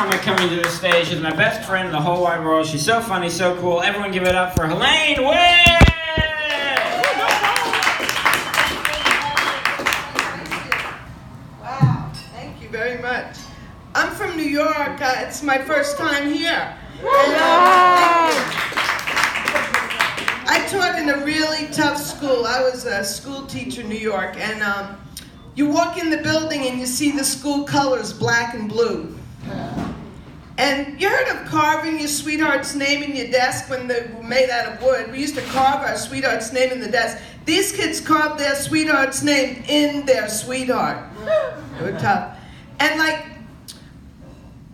comic coming to the stage. She's my best friend in the whole wide world. She's so funny, so cool. Everyone give it up for Helaine Witt! Wow, thank you very much. I'm from New York. It's my first time here. I taught in a really tough school. I was a school teacher in New York, and you walk in the building and you see the school colors, black and blue. And you heard of carving your sweetheart's name in your desk when they were made out of wood. We used to carve our sweetheart's name in the desk. These kids carved their sweetheart's name in their sweetheart. They were tough. And like,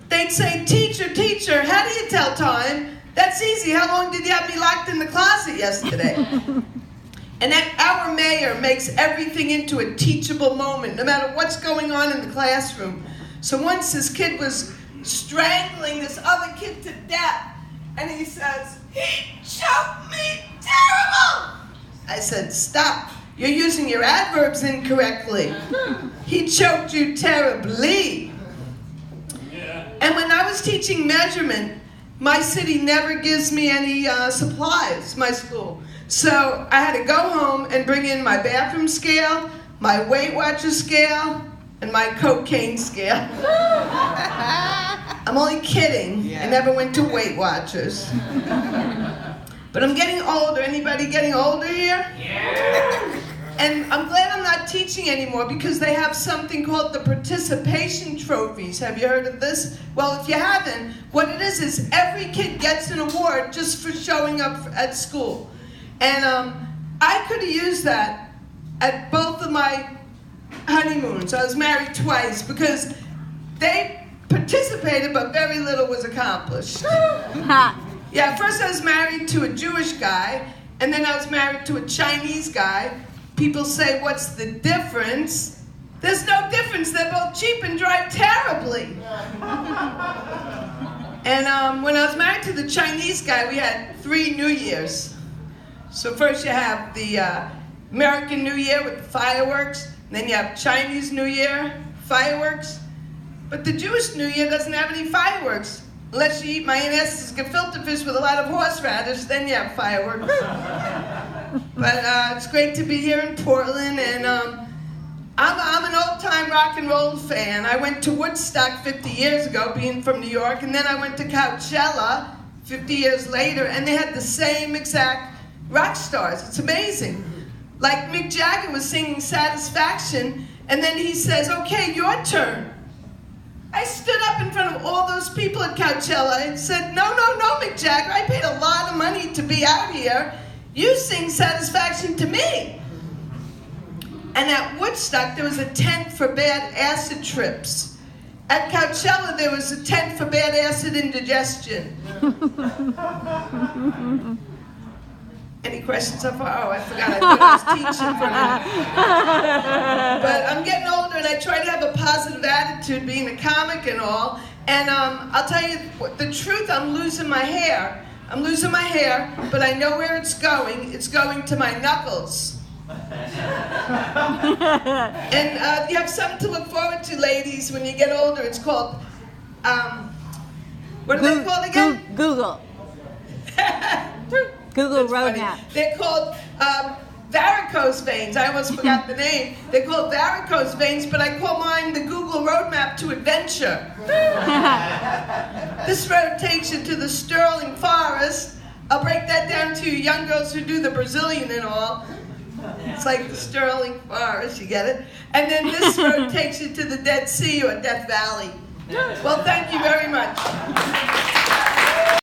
they'd say, teacher, teacher, how do you tell time? That's easy. How long did you have me locked in the closet yesterday? And our mayor makes everything into a teachable moment, no matter what's going on in the classroom. So once this kid was strangling this other kid to death, and he says, "He choked me terrible!" I said, "Stop. You're using your adverbs incorrectly. He choked you terribly." And when I was teaching measurement, my city never gives me any supplies, my school. So I had to go home and bring in my bathroom scale, my Weight Watchers scale, and my cocaine scale. I'm only kidding. Yeah. I never went to Weight Watchers. But I'm getting older. Anybody getting older here? Yeah. And I'm glad I'm not teaching anymore because they have something called the participation trophies. Have you heard of this? Well, if you haven't, what it is every kid gets an award just for showing up at school. And I could have used that at both of my honeymoons. I was married twice because they participated, but very little was accomplished. Yeah, first I was married to a Jewish guy, and then I was married to a Chinese guy. People say, what's the difference? There's no difference. They're both cheap and drive terribly. And when I was married to the Chinese guy, we had 3 New Years. So first you have the American New Year with the fireworks, and then you have Chinese New Year, fireworks. But the Jewish New Year doesn't have any fireworks. Unless you eat my Aunt Esther's gefilte fish with a lot of horseradish, then you have fireworks. But it's great to be here in Portland, and I'm an old-time rock and roll fan. I went to Woodstock 50 years ago, being from New York, and then I went to Coachella 50 years later, and they had the same exact rock stars. It's amazing. Like Mick Jagger was singing Satisfaction, and then he says, "Okay, your turn." I stood up in front of all those people at Coachella and said, no, Mick Jagger, I paid a lot of money to be out here. You sing Satisfaction to me. And at Woodstock, there was a tent for bad acid trips. At Coachella, there was a tent for bad acid indigestion. Any questions so far? Oh, I forgot. I thought I was teaching for a minute. But I'm getting older, and I try to have a positive attitude, being a comic and all. And I'll tell you the truth, I'm losing my hair. I'm losing my hair, but I know where it's going. It's going to my knuckles. And you have something to look forward to, ladies, when you get older. It's called, what are they called again? Google. Google Roadmap. They're called varicose veins. I almost forgot the name. They're called varicose veins, but I call mine the Google Roadmap to Adventure. This road takes you to the Sterling Forest. I'll break that down to you young girls who do the Brazilian and all. It's like the Sterling Forest, you get it? And then this road takes you to the Dead Sea or Death Valley. Well, thank you very much.